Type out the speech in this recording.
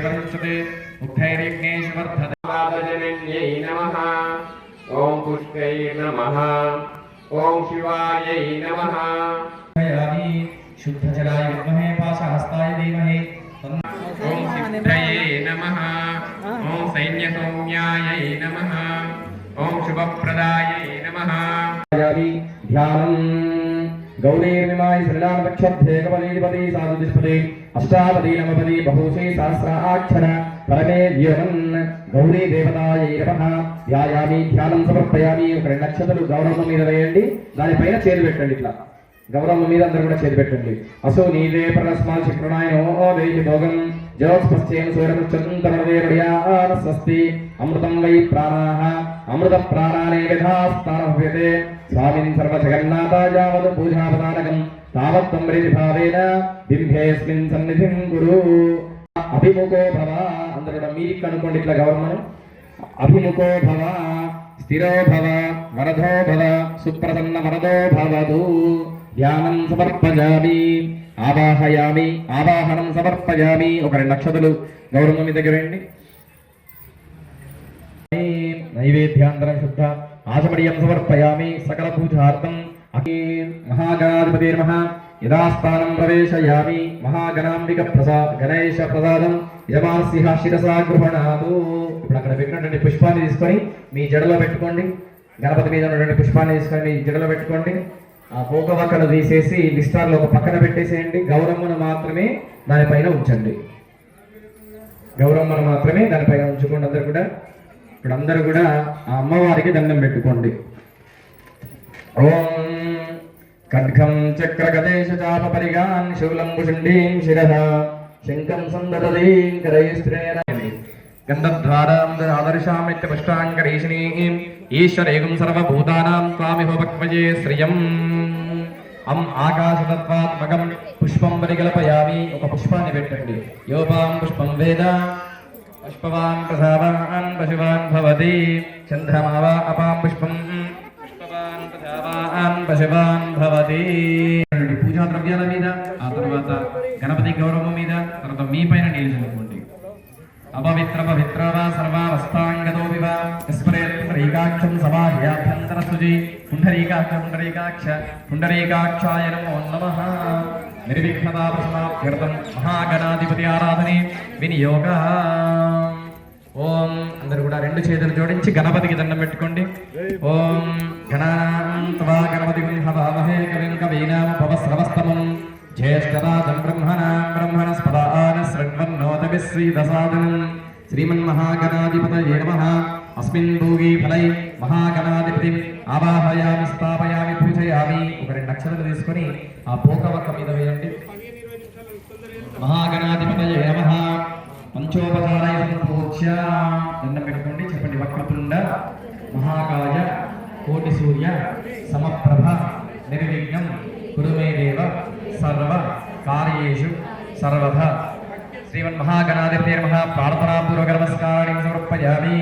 परिमुच्यते मुक्तैर्यज्ञेश्वर्धते नमः। ओम पुष्पै नमः। ओम शिवायै नमः। शुद्धजलाय विद्महे पाशहस्ताय धीमहि ओम सिद्धये नमः। ओम सैन्यसौम्यायै नमः। ओम शुभप्रदायै नमः। ध्यानम् गौरीर्निमाय श्रीरामक्षद्धेकपदीपति साधुदिष्पति अष्टापदी नवपदी बहुशे सहस्राक्षर परमे व्योमन् गौरी देवतायै नमः। ध्यायामि ध्यानं समर्पयामि। ఒక రెండు అక్షతలు గౌరమ్మ మీద వేయండి, దానిపైన చేతులు పెట్టండి. ఇట్లా గౌరమ్మ మీద అందరూ కూడా చేతి పెట్టండి. అసో నీవే పరస్మాల్ శుక్రనాయనో వేయి భోగం జోత్స్పశ్చేన సూరముచ్చంతరదేవయాన స్వస్తి అమృతం వై ప్రాణాః అమృత ప్రాణానే విధాస్తానభ్యతే స్వామిన్ సర్వ జగన్నాథాయావత్ పూజాపదానకం తావత్ తంబ్రితి భావేన బింభేస్మిన్ సన్నిధిం గురు. అభిముఖో భవ అందరూ కూడా మీరు కనుక్కోండి. ఇట్లా గౌరమ్మను అభిముఖో భవ స్థిరో భవ వరదో భవ సుప్రసన్న వరదో భవతు. ధ్యానం సమర్పయామి ఆవాహయామి ఆవాహనం సమర్పయామి. ఒక రెండు అక్షతలు గౌరమ్మ మీ దగ్గర రండి. నైవేద్యాంతరం శుద్ధ ఆచమడీయం సమర్పయామి. సకల పూజార్థం మహాగణాధిపతిర్మః యథాస్థానం ప్రవేశయామి. మహాగణాంబిక గణేశ ప్రసాదం యజమానస్య శిరసా గృహణాతు. ఇప్పుడు అక్కడ పెట్టినటువంటి పుష్పాన్ని తీసుకొని మీ జడలో పెట్టుకోండి. గణపతి మీద ఉన్నటువంటి పుష్పాన్ని తీసుకొని మీ జడలో పెట్టుకోండి. ఆ పోకవక్కను తీసేసి విస్తార్లో ఒక పక్కన పెట్టేసేయండి. గౌరమ్మను మాత్రమే దానిపైన ఉంచండి. గౌరమ్మను మాత్రమే దానిపైన ఉంచుకోండి. అందరు కూడా ఇప్పుడు అందరూ కూడా ఆ అమ్మవారికి దండం పెట్టుకోండి. ఓం ఖడ్గం చక్రగదేశ చాప పరిగాన్ శూలం భుషుండీం శిరః శంఖం సందదలీం కరైస్త్రేణ గంధద్వారాం ఆదర్శామిత్యపుష్టాంకరీషిణీం ఈశ్వరేగం సర్వభూతానాం స్వామిహోపక్వజే శ్రియం. అం ఆకాశతత్వాత్మకం పుష్పం పరికల్పయామి. ఒక పుష్పాన్ని పెట్టండి. యోపాం పుష్పం వేద పుష్పవాన్ ప్రసావాన్ పశువాన్ భవతి. చంద్రమావా అపాం పుష్పం పుష్పవాన్ ప్రసావాన్ పశువాన్ భవతి. పూజా ద్రవ్యాల మీద, ఆ తర్వాత గణపతి గౌరవం మీద, తర్వాత మీ పైన నీళ్ళు చల్లుకోండి. అపవిత్ర పవిత్ర వా సర్వావస్థాంగతో వివ పుండరీకాక్షం సమాహ్యాభ్యంతర సృజి పుండరీకాక్ష పుండరీకాక్ష పుండరీకాక్షాయ నమో నమః. నిర్విఘ్నతా ప్రసమాప్త్యర్థం మహాగణాధిపతి ఆరాధనే వినియోగ. ఓం అందరూ కూడా రెండు చేతులు జోడించి గణపతికి దండం పెట్టుకోండి. ఓం గణాన్త్వా గణపతిం హవామహే కవిం కవీనాముపమశ్రవస్తమం జ్యేష్ఠరాజం బ్రహ్మణస్పదాన శృణ్వన్నోతవిశ్రీదసాదనం. శ్రీమన్మహాగణాధిపతయే నమః. అస్మిన్ భోగి ఫలై మహాగణాధిపతిం ఆవాహయామి స్థాపయామి పూజయామి. ఒక రెండు అక్షరాలు తీసుకొని ఆ పోకవక్క మీద వేయండి. మహాగణాధిపతయే నమః. పంచోపచారై సంపూజ్య దండం పెట్టుకోండి. చెప్పండి. వక్రతుండ మహాకాయ కోటి సూర్య సమప్రభ నిర్విఘ్నం కురు మే దేవ సర్వ కార్యేషు సర్వదా. శ్రీమన్మహాగణాధిపతయే నమః. ప్రార్థనాపూర్వక నమస్కారాన్ని సమర్పయామి.